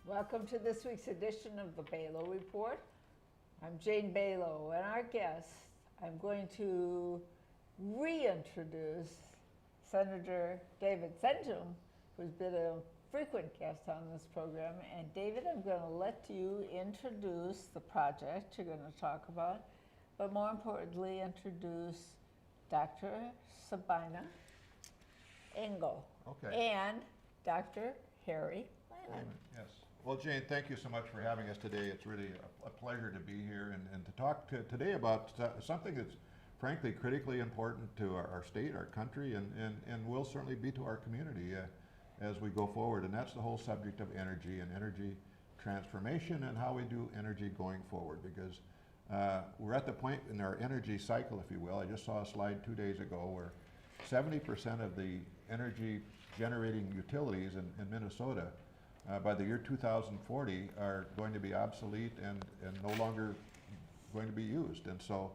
Welcome to this week's edition of the Balo Report. I'm Jane Balo, and our guest, I'm going to reintroduce Senator David Senjem, who's been a frequent guest on this program. And David, I'm going to let you introduce the project you're going to talk about, but more importantly, introduce Dr. Sabina Engel and Dr. Harry Lehman. Yes. Well, Jane, thank you so much for having us today. It's really a pleasure to be here and to talk today about something that's frankly critically important to our state, our country, and will certainly be to our community as we go forward. And that's the whole subject of energy and energy transformation and how we do energy going forward. Because we're at the point in our energy cycle, if you will. I just saw a slide 2 days ago where 70% of the energy generating utilities in Minnesota by the year 2040 are going to be obsolete and no longer going to be used. And so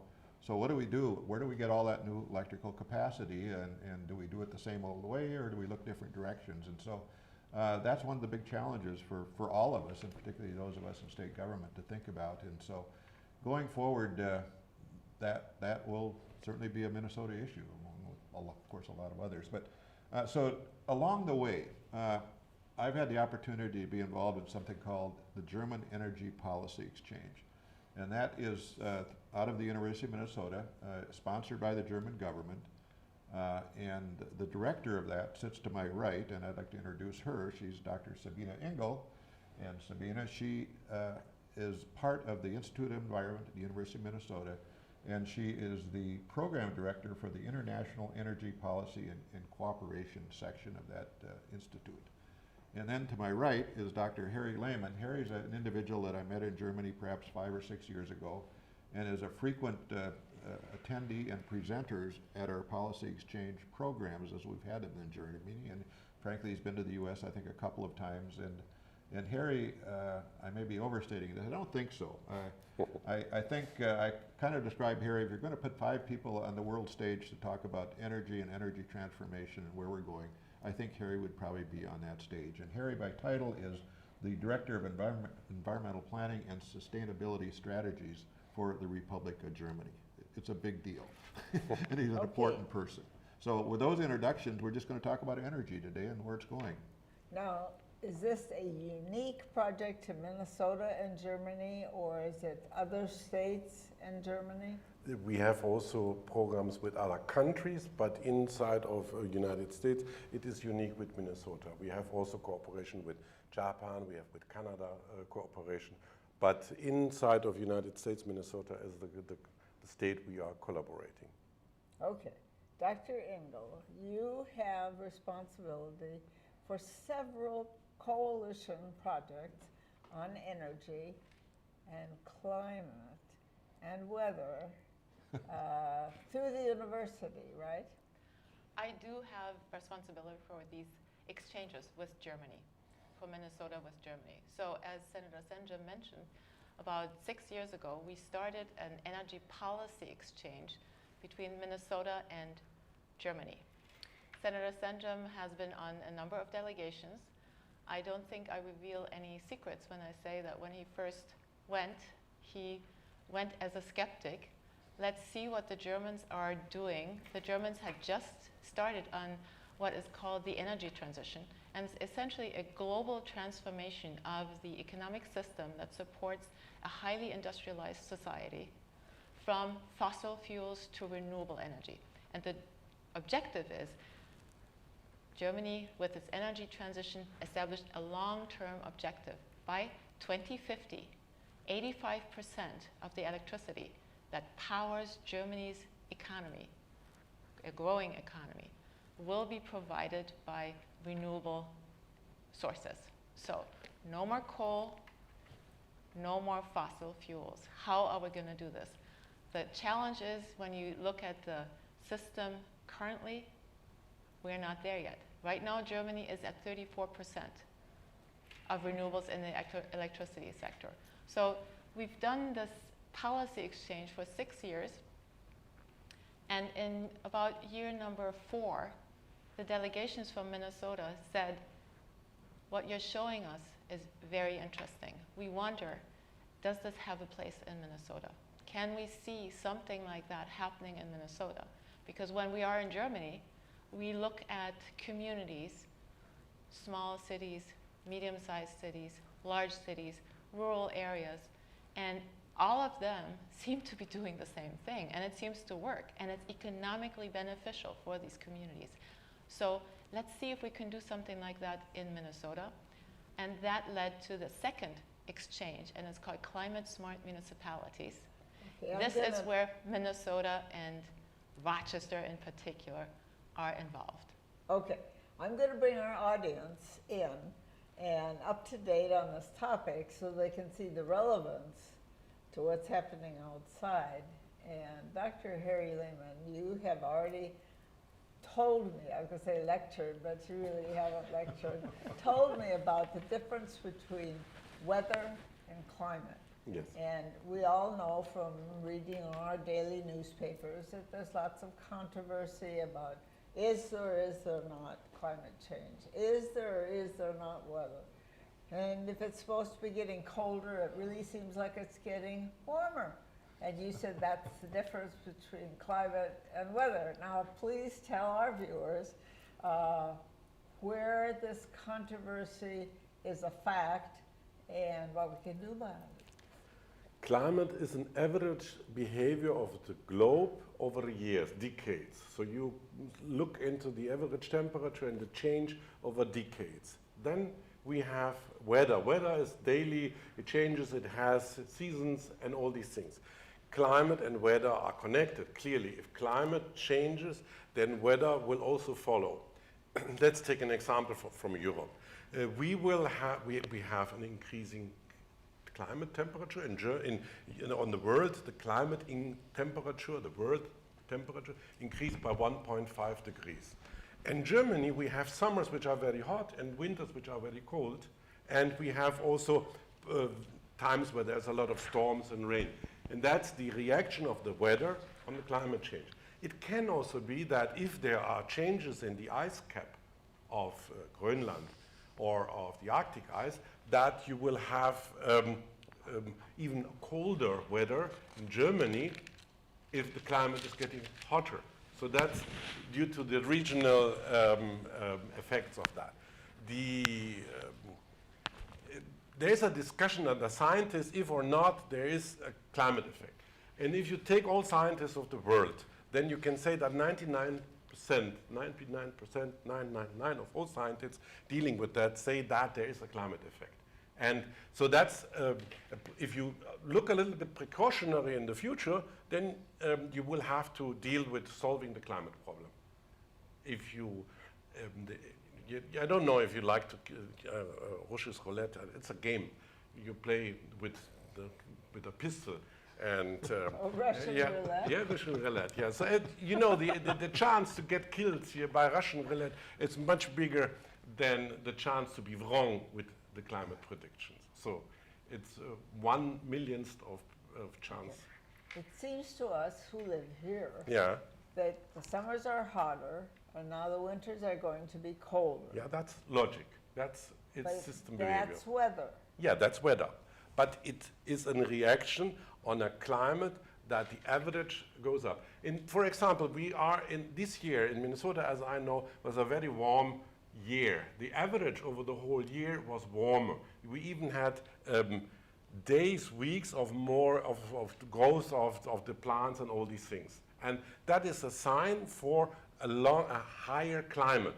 what do we do? Where do we get all that new electrical capacity? And do we do it the same old way, or do we look different directions? And so that's one of the big challenges for all of us, and particularly those of us in state government, to think about. And so going forward, that will certainly be a Minnesota issue, along with, of course, a lot of others. But so along the way, I've had the opportunity to be involved in something called the German Energy Policy Exchange. And that is out of the University of Minnesota, sponsored by the German government. And the director of that sits to my right, and I'd like to introduce her. She's Dr. Sabina Engel. And Sabina, she is part of the Institute of Environment at the University of Minnesota, and she is the program director for the International Energy Policy and Cooperation section of that institute. And then to my right is Dr. Harry Lehman. Harry's an individual that I met in Germany perhaps 5 or 6 years ago, and is a frequent attendee and presenters at our policy exchange programs as we've had them in Germany. And frankly, he's been to the U.S. I think a couple of times. And Harry, I may be overstating this. I don't think so. I think I kind of describe Harry, if you're going to put 5 people on the world stage to talk about energy and energy transformation and where we're going, I think Harry would probably be on that stage. And Harry, by title, is the Director of Environmental Planning and Sustainability Strategies for the Republic of Germany. It's a big deal, and he's an important person. So with those introductions, we're just going to talk about energy today and where it's going. Now, is this a unique project to Minnesota and Germany, or is it other states and Germany? We have also programs with other countries, but inside of the United States, it is unique with Minnesota. We have also cooperation with Japan, we have with Canada cooperation, but inside of United States, Minnesota is the state we are collaborating. Okay. Dr. Engel, you have responsibility for several coalition projects on energy and climate and weather through the university, right? I do have responsibility for these exchanges with Germany, for Minnesota with Germany. So as Senator Senjem mentioned, about 6 years ago, we started an energy policy exchange between Minnesota and Germany. Senator Senjem has been on a number of delegations. I don't think I reveal any secrets when I say that when he first went, he went as a skeptic. Let's see what the Germans are doing. The Germans had just started on what is called the energy transition, and it's essentially a global transformation of the economic system that supports a highly industrialized society from fossil fuels to renewable energy. And the objective is Germany, with its energy transition, established a long-term objective. By 2050, 85% of the electricity that powers Germany's economy, a growing economy, will be provided by renewable sources. So no more coal, no more fossil fuels. How are we going to do this? The challenge is, when you look at the system currently, we're not there yet. Right now, Germany is at 34% of renewables in the electricity sector. So we've done this policy exchange for 6 years, and in about year number 4, the delegations from Minnesota said, what you're showing us is very interesting. We wonder, does this have a place in Minnesota? Can we see something like that happening in Minnesota? Because when we are in Germany, we look at communities, small cities, medium-sized cities, large cities, rural areas, and all of them seem to be doing the same thing, and it seems to work, and it's economically beneficial for these communities. So let's see if we can do something like that in Minnesota. And that led to the second exchange, and it's called Climate Smart Municipalities. Okay, This is where Minnesota and Rochester in particular are involved. Okay, I'm going to bring our audience in and up to date on this topic so they can see the relevance to what's happening outside. And Dr. Harry Lehman, you have already told me, I was going to say lectured, but you really haven't lectured, told me about the difference between weather and climate. Yes. And we all know from reading our daily newspapers that there's lots of controversy about is there not climate change? Is there not weather? And if it's supposed to be getting colder, it really seems like it's getting warmer. And you said that's the difference between climate and weather. Now, please tell our viewers where this controversy is a fact and what we can do about it. Climate is an average behavior of the globe over years, decades. So you look into the average temperature and the change over decades. Then we have weather. Weather is daily, it changes, it has seasons and all these things. Climate and weather are connected, clearly. If climate changes, then weather will also follow. Let's take an example from Europe. We have an increasing climate temperature on the world. The climate temperature, the world temperature increased by 1.5 degrees. In Germany, we have summers which are very hot and winters which are very cold. And we have also times where there's a lot of storms and rain. And that's the reaction of the weather on the climate change. It can also be that if there are changes in the ice cap of Greenland or of the Arctic ice, that you will have even colder weather in Germany if the climate is getting hotter. So that's due to the regional effects of that. There's a discussion under scientists if or not there is a climate effect. And if you take all scientists of the world, then you can say that 99% of all scientists dealing with that say that there is a climate effect. And so that's, if you look a little bit precautionary in the future, then you will have to deal with solving the climate problem. If you, I don't know if you like to, Russian roulette, it's a game. You play with a pistol. And Russian roulette? Yeah, Russian roulette, yeah. So, you know, the chance to get killed here by Russian roulette is much bigger than the chance to be wrong with the climate predictions. So it's 1/1,000,000th of chance. It seems to us who live here Yeah. that the summers are hotter and now the winters are going to be colder. Yeah, that's logic. It's But system behavior. that's weather. Yeah, that's weather. But it is a reaction on a climate that the average goes up. For example, we are in this year in Minnesota, as I know, was a very warm year. The average over the whole year was warmer. We even had days, weeks of more of growth of the plants and all these things. And that is a sign for a higher climate,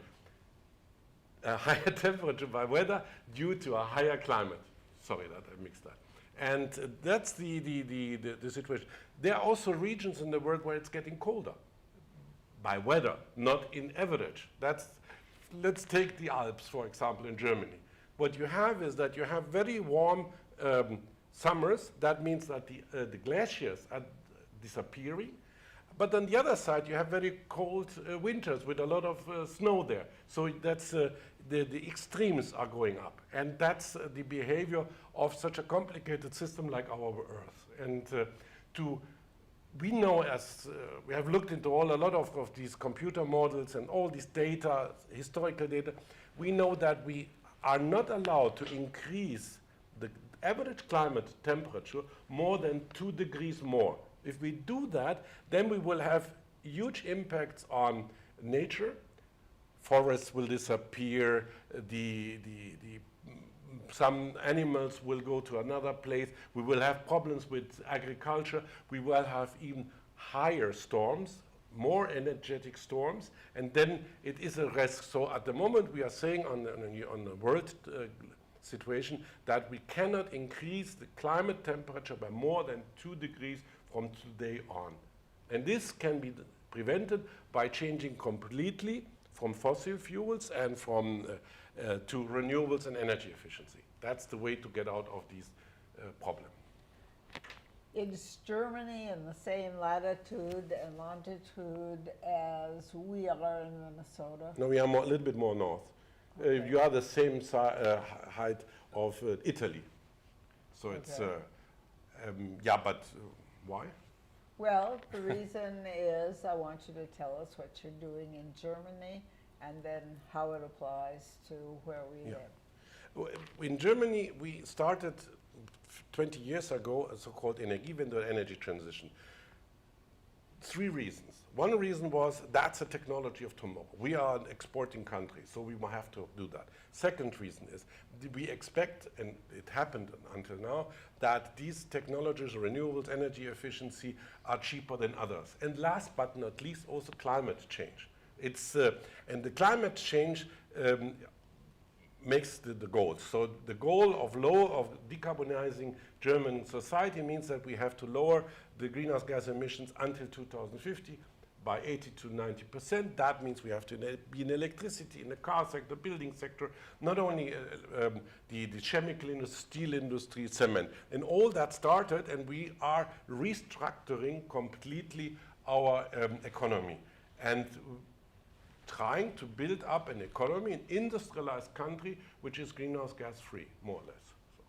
a higher temperature by weather due to a higher climate. Sorry that I mixed that. And that's the situation. There are also regions in the world where it's getting colder by weather, not in average. Let's take the Alps, for example, in Germany. What you have is that you have very warm summers. That means that the glaciers are disappearing. But on the other side, you have very cold winters with a lot of snow there. So that's the extremes are going up. And that's the behavior of such a complicated system like our Earth. And we know, as we have looked into a lot of these computer models and all this data, historical data, we know that we are not allowed to increase the average climate temperature more than 2 degrees more. If we do that, then we will have huge impacts on nature. Forests will disappear, some animals will go to another place, we will have problems with agriculture, we will have even higher storms, more energetic storms, and then it is a risk. So at the moment we are saying on the world situation that we cannot increase the climate temperature by more than 2 degrees from today on. And this can be prevented by changing completely from fossil fuels and from to renewables and energy efficiency. That's the way to get out of these problems. Is Germany in the same latitude and longitude as we are in Minnesota? No, we are a little bit more north. Okay. You are the same height of Italy. So it's, yeah, but why? Well, the reason is I want you to tell us what you're doing in Germany and then how it applies to where we live. In Germany, we started 20 years ago a so-called Energiewende, energy transition. 3 reasons. One reason was that's a technology of tomorrow. We are an exporting country, so we will have to do that. Second reason is we expect, and it happened until now, that these technologies, renewables, energy efficiency, are cheaper than others. And last but not least, also climate change. It's, and the climate change makes the goals. So the goal of decarbonizing German society means that we have to lower the greenhouse gas emissions until 2050 by 80 to 90%. That means we have to be in electricity, in the car sector, building sector, not only the chemical industry, steel industry, cement. And all that started, and we are restructuring completely our economy. And trying to build up an economy, an industrialized country, which is greenhouse gas free, more or less. So.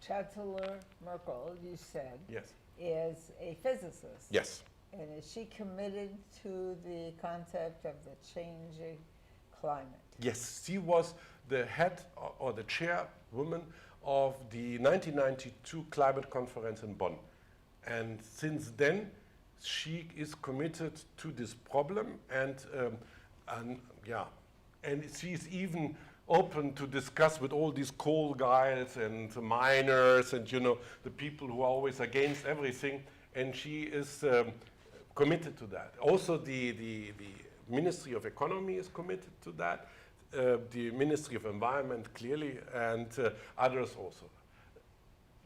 Chancellor Merkel, you said, Yes. is a physicist. Yes. And is she committed to the concept of the changing climate? Yes, she was the head or the chairwoman of the 1992 climate conference in Bonn. And since then, she is committed to this problem, and she's even open to discuss with all these coal guys and the miners and, you know, the people who are always against everything, and she is committed to that. Also, the Ministry of Economy is committed to that, the Ministry of Environment clearly, and others also.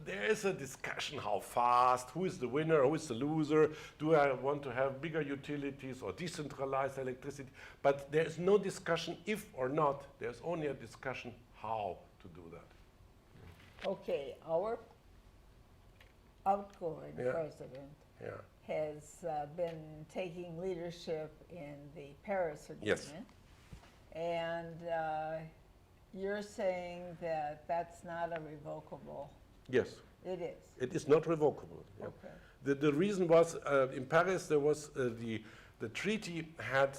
There is a discussion how fast, who is the winner, who is the loser, do I want to have bigger utilities or decentralized electricity, but there's no discussion if or not, there's only a discussion how to do that. Okay, our outgoing president has been taking leadership in the Paris Agreement. Yes. And you're saying that that's not a revocable. Yes. It is. It is not revocable. Yeah. Okay. The reason was in Paris there was the treaty had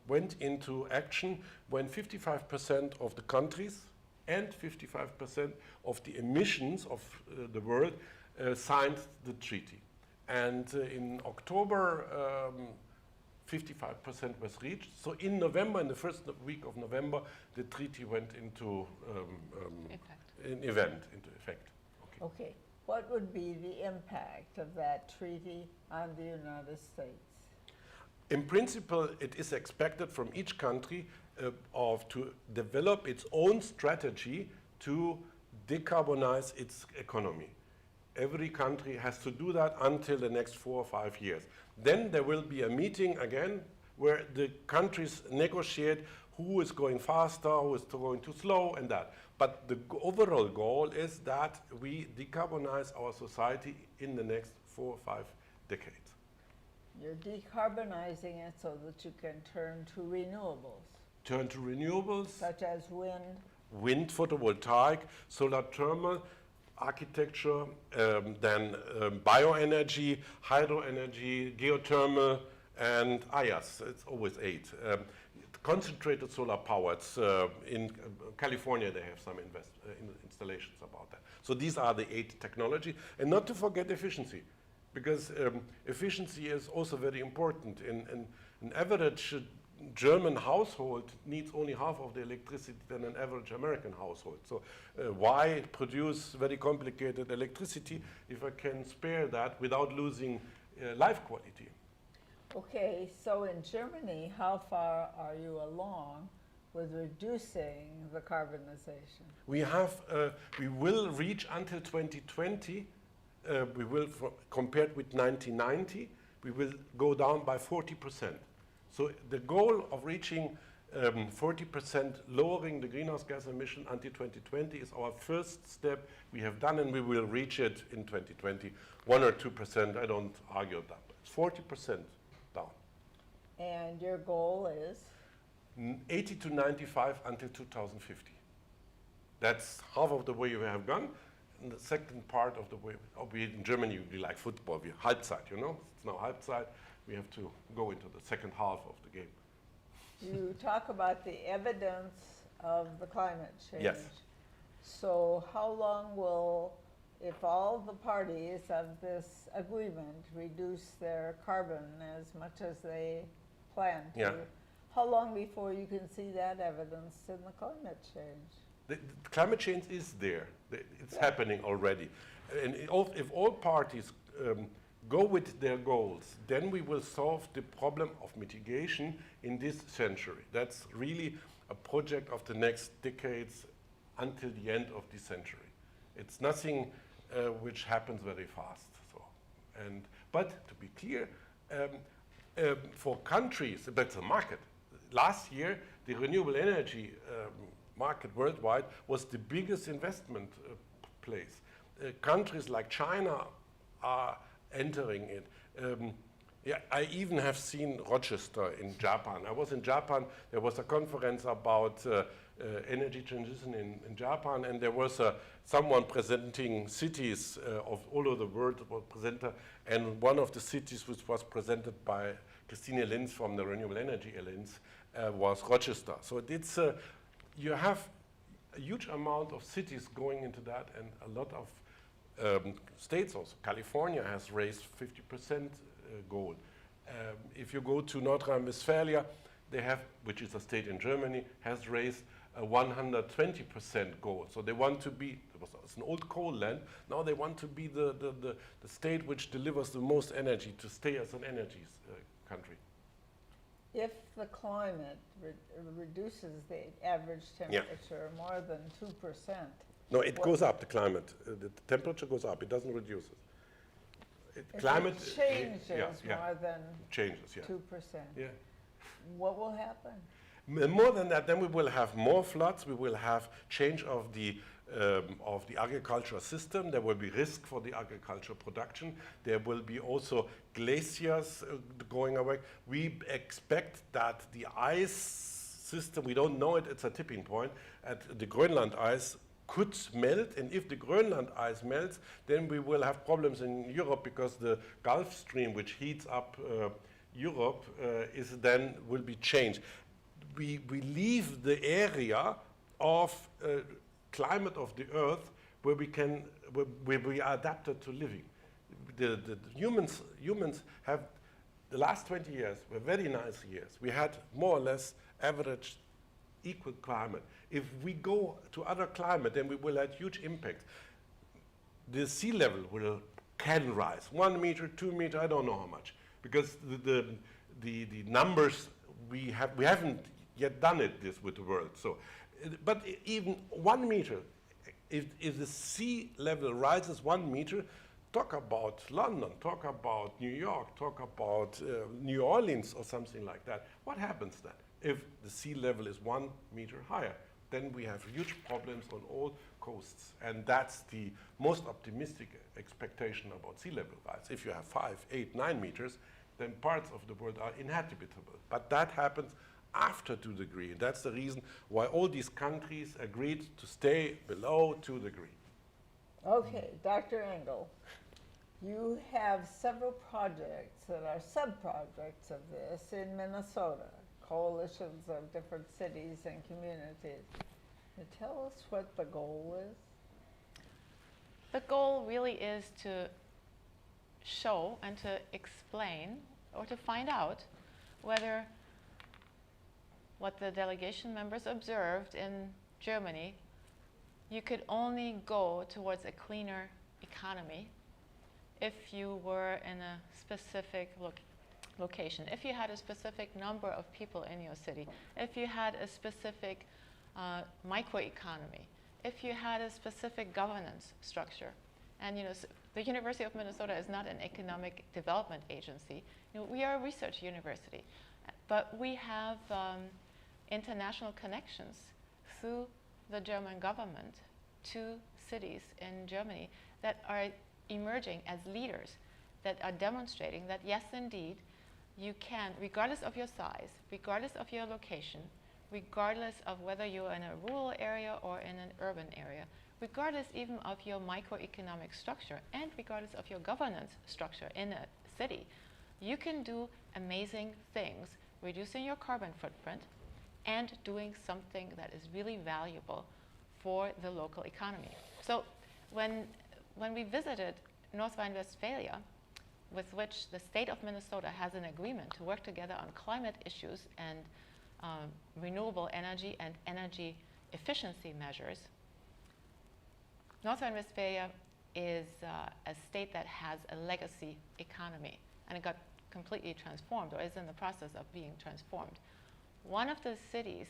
went into action when 55% of the countries and 55% of the emissions of the world signed the treaty. And in October, 55% was reached. So in November, in the first week of November, the treaty went into effect. Okay. What would be the impact of that treaty on the United States? In principle, it is expected from each country to develop its own strategy to decarbonize its economy. Every country has to do that until the next 4 or 5 years. Then there will be a meeting again where the countries negotiate who is going faster, who is going too slow, and that. But the overall goal is that we decarbonize our society in the next 4 or 5 decades. You're decarbonizing it so that you can turn to renewables. Turn to renewables. Such as wind. Wind, photovoltaic, solar thermal, architecture, then bioenergy, hydroenergy, geothermal, and yes, it's always 8. concentrated solar power. It's in California, they have some installations about that. So these are the 8 technology. And not to forget efficiency, because efficiency is also very important. An average German household needs only half of the electricity than an average American household. So why produce very complicated electricity if I can spare that without losing life quality? Okay, so in Germany, how far are you along with reducing the carbonization? We will reach until 2020, we will, compared with 1990, we will go down by 40%. So the goal of reaching 40% lowering the greenhouse gas emission until 2020 is our first step we have done, and we will reach it in 2020. 1 or 2%, I don't argue that. It's 40% down. And your goal is? 80 to 95 until 2050. That's half of the way we have gone. And the second part of the way, in Germany, we like football, we Halbzeit, you know? It's now Halbzeit. We have to go into the second half of the game. You talk about the evidence of the climate change. Yes. So how long will, if all the parties of this agreement reduce their carbon as much as they plan to, Yeah. how long before you can see that evidence in the climate change? The climate change is there. It's happening already. And if all parties go with their goals, then we will solve the problem of mitigation in this century. That's really a project of the next decades until the end of this century. It's nothing which happens very fast. But to be clear, for countries, that's a market. Last year, the renewable energy market worldwide was the biggest investment place. Countries like China are entering it. I even have seen Rochester in Japan. I was in Japan. There was a conference about energy transition in Japan, and there was someone presenting cities of all over the world, was presenter, and one of the cities which was presented by Christine Linz from the Renewable Energy Alliance was Rochester. So it's you have a huge amount of cities going into that, and a lot of states also. California has raised 50% goal. If you go to North Rhine-Westphalia, they have, which is a state in Germany, has raised a 120% goal. So they want to be, it's an old coal land, now they want to be the state which delivers the most energy to stay as an energy country. If the climate reduces the average temperature more than 2%. No, it goes up, the climate. The temperature goes up, it doesn't reduce it. Climate changes more than changes, 2%. Yeah. What will happen? More than that, then we will have more floods, we will have change of the agricultural system, there will be risk for the agricultural production, there will be also glaciers going away. We expect that the ice system, we don't know it, it's a tipping point, at the Greenland ice could melt, and if the Greenland ice melts, then we will have problems in Europe because the Gulf Stream, which heats up Europe, will be changed. We leave the area of climate of the Earth where we are adapted to living. The humans have, the last 20 years were very nice years. We had more or less average equal climate. If we go to other climate, then we will have huge impact. The sea level can rise 1 meter, 2 meter, I don't know how much, because the numbers we haven't yet done this with the world. So, but even 1 meter, if the sea level rises 1 meter, talk about London, talk about New York, talk about New Orleans or something like that. What happens then if the sea level is 1 meter higher? Then we have huge problems on all coasts, and that's the most optimistic expectation about sea level rise. If you have 5, 8, 9 meters, then parts of the world are inhabitable. But that happens after 2 degrees. And that's the reason why all these countries agreed to stay below 2 degrees. Okay, Dr. Engel, you have several projects that are sub-projects of this in Minnesota. coalitions of different cities and communities. Can you tell us what the goal is? The goal really is to show and to explain or to find out whether what the delegation members observed in Germany, you could only go towards a cleaner economy if you were in a specific location, if you had a specific number of people in your city, if you had a specific microeconomy, if you had a specific governance structure. And the University of Minnesota is not an economic development agency. We are a research university, but we have international connections through the German government to cities in Germany that are emerging as leaders, that are demonstrating that yes, indeed, you can, regardless of your size, regardless of your location, regardless of whether you're in a rural area or in an urban area, regardless even of your microeconomic structure and regardless of your governance structure in a city, you can do amazing things, reducing your carbon footprint and doing something that is really valuable for the local economy. So when we visited North Rhine-Westphalia, with which the state of Minnesota has an agreement to work together on climate issues and renewable energy and energy efficiency measures, North Rhine-Westphalia is a state that has a legacy economy, and it got completely transformed, or is in the process of being transformed. One of the cities,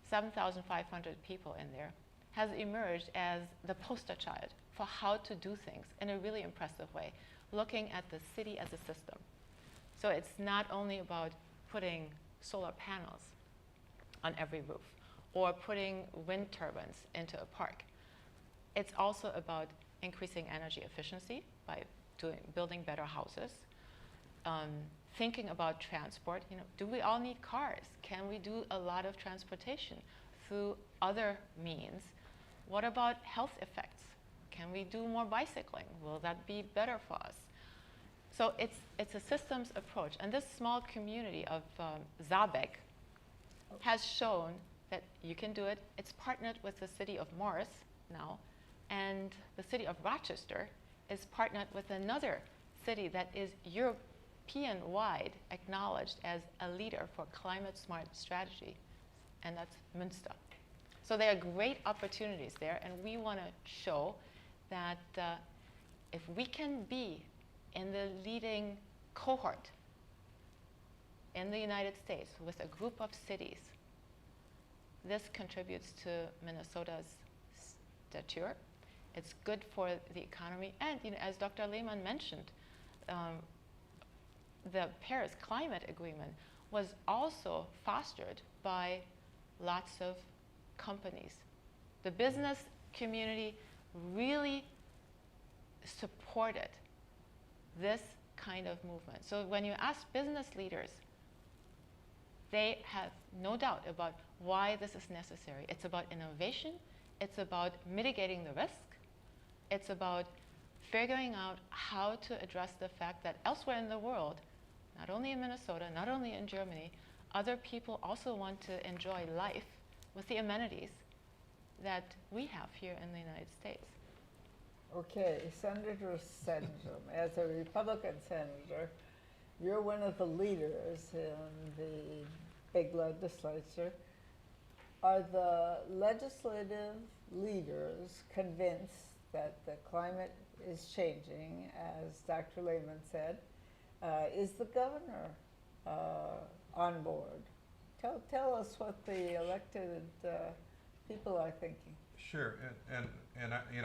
7,500 people in there, has emerged as the poster child for how to do things in a really impressive way, looking at the city as a system. So it's not only about putting solar panels on every roof or putting wind turbines into a park. It's also about increasing energy efficiency by building better houses, thinking about transport. Do we all need cars? Can we do a lot of transportation through other means? What about health effects? Can we do more bicycling? Will that be better for us? So it's a systems approach. And this small community of Saarbeck has shown that you can do it. It's partnered with the city of Morris now. And the city of Rochester is partnered with another city that is European-wide acknowledged as a leader for climate-smart strategy, and that's Münster. So there are great opportunities there, and we want to show that if we can be in the leading cohort in the United States with a group of cities, this contributes to Minnesota's stature. It's good for the economy, and as Dr. Lehmann mentioned, the Paris Climate Agreement was also fostered by lots of companies. The business community really supported this kind of movement. So when you ask business leaders, they have no doubt about why this is necessary. It's about innovation. It's about mitigating the risk. It's about figuring out how to address the fact that elsewhere in the world, not only in Minnesota, not only in Germany, other people also want to enjoy life with the amenities that we have here in the United States. Okay, Senator Senjem, as a Republican senator, you're one of the leaders in the big legislature. Are the legislative leaders convinced that the climate is changing, as Dr. Lehmann said? Is the governor on board? Tell us what the elected people are thinking. Sure, and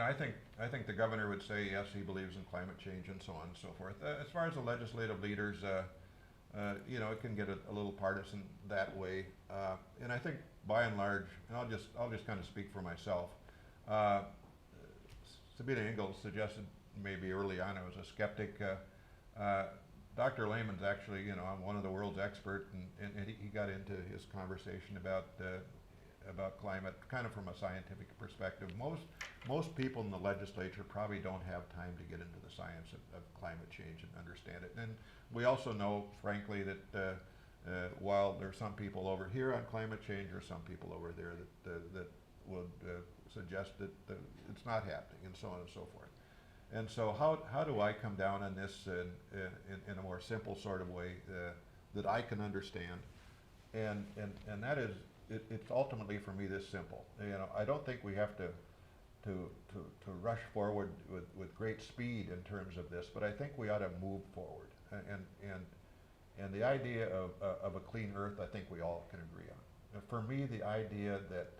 I think the governor would say yes, he believes in climate change and so on and so forth. As far as the legislative leaders, it can get a little partisan that way, and I think by and large, and I'll just kind of speak for myself. Sabina Ingalls suggested maybe early on I was a skeptic. Dr. Lehmann's actually, one of the world's experts, and he got into his conversation about climate kind of from a scientific perspective. Most people in the legislature probably don't have time to get into the science of climate change and understand it. And we also know, frankly, that while there are some people over here on climate change or some people over there that would suggest that it's not happening, and so on and so forth. And so how do I come down on this in a more simple sort of way that I can understand? And that is, it's ultimately for me this simple. You know, I don't think we have to rush forward with great speed in terms of this, but I think we ought to move forward. And the idea of a clean earth, I think we all can agree on. For me, the idea that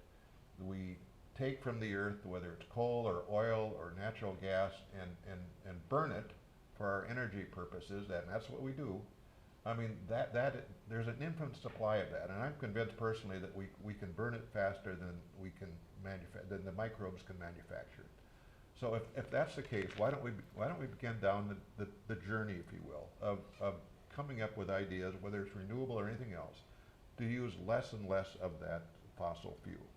we take from the earth, whether it's coal or oil or natural gas, and burn it for our energy purposes, and that's what we do. I mean, that there's an infinite supply of that, and I'm convinced personally that we can burn it faster than we can than the microbes can manufacture it. So if that's the case, why don't we begin down the journey, if you will, of coming up with ideas, whether it's renewable or anything else, to use less and less of that fossil fuel.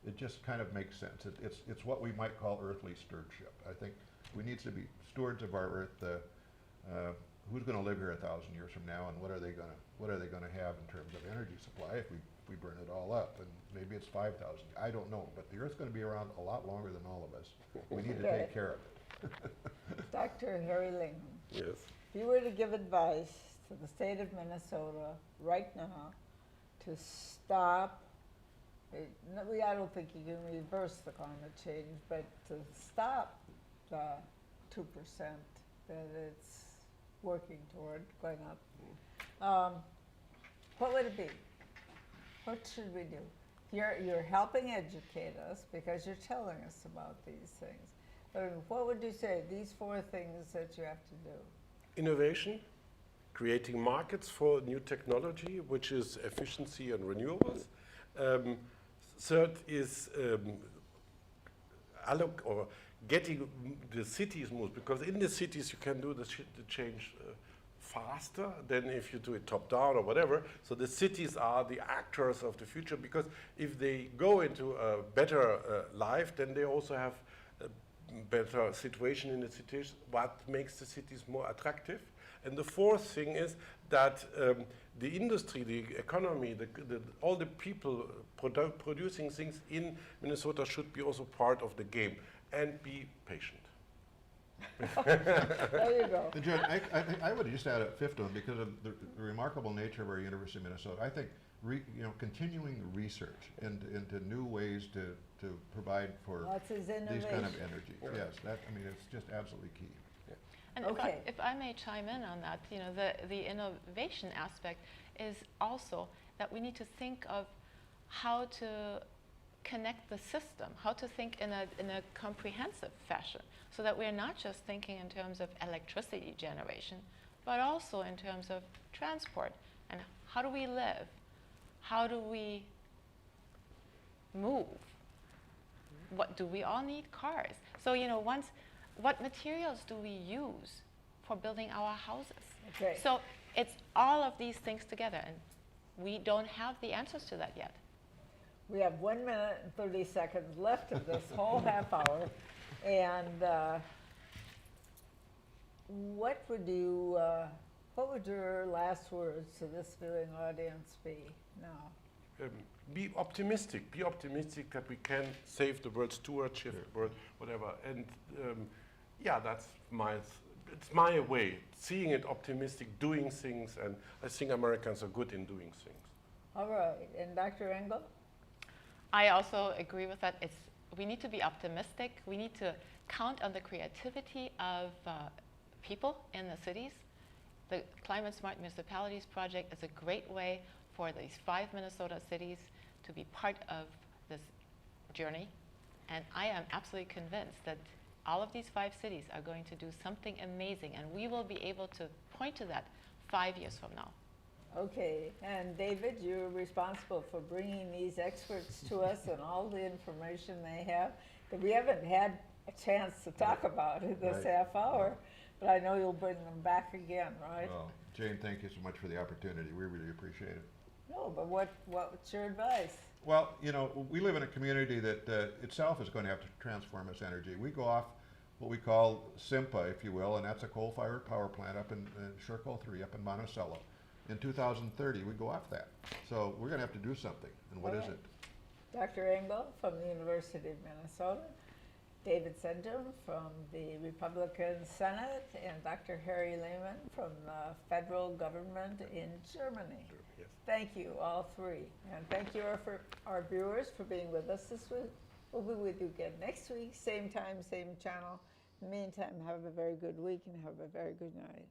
It just kind of makes sense. It's what we might call earthly stewardship. I think we need to be stewards of our earth. Who's going to live here 1,000 years from now, and what are they going to have in terms of energy supply if we burn it all up? And maybe it's 5,000. I don't know, but the Earth's going to be around a lot longer than all of us. We need to take care of it. Dr. Harry Lingham. Yes. If you were to give advice to the state of Minnesota right now to stop, I don't think you can reverse the climate change, but to stop the 2% that it's working toward going up, what would it be? What should we do? You're helping educate us because you're telling us about these things. But what would you say, these 4 things that you have to do? Innovation, creating markets for new technology, which is efficiency and renewables. Third is getting the cities moved, because in the cities you can do the change faster than if you do it top down or whatever. So the cities are the actors of the future, because if they go into a better life, then they also have a better situation in the cities, what makes the cities more attractive. And the fourth thing is that the industry, the economy, all the people producing things in Minnesota should be also part of the game, and be patient. There you go. Judge, I would just add a fifth one because of the remarkable nature of our University of Minnesota. I think continuing research into new ways to provide for these kind of energy. Yes, it's just absolutely key. And if I may chime in on that, the innovation aspect is also that we need to think of how to connect the system, how to think in a comprehensive fashion, so that we're not just thinking in terms of electricity generation, but also in terms of transport and how do we live, how do we move, what do we all need cars? So what materials do we use for building our houses? Okay. So it's all of these things together, and we don't have the answers to that yet. We have 1 minute and 30 seconds left of this whole half hour. And what would your last words to this viewing audience be now? Be optimistic. Be optimistic that we can save the world, stewardship, world, whatever. And it's my way, seeing it optimistic, doing things, and I think Americans are good in doing things. All right, and Dr. Engel? I also agree with that. We need to be optimistic. We need to count on the creativity of people in the cities. The Climate Smart Municipalities project is a great way for these 5 Minnesota cities to be part of this journey. And I am absolutely convinced that all of these 5 cities are going to do something amazing, and we will be able to point to that 5 years from now. Okay, and David, you're responsible for bringing these experts to us and all the information they have that we haven't had a chance to talk about in this half hour, but I know you'll bring them back again, right? Well, Jane, thank you so much for the opportunity. We really appreciate it. No, but what's your advice? Well, we live in a community that itself is going to have to transform its energy. We go off what we call SIMPA, if you will, and that's a coal-fired power plant up in Sherco 3 up in Monticello. in 2030, we go off that. So we're going to have to do something. And what is Okay. it? Dr. Engel from the University of Minnesota, David Senjem from the Republican Senate, and Dr. Harry Lehman from the federal government in Germany. Yes. Thank you, all three. And thank you for our viewers for being with us this week. We'll be with you again next week, same time, same channel. In the meantime, have a very good week and have a very good night.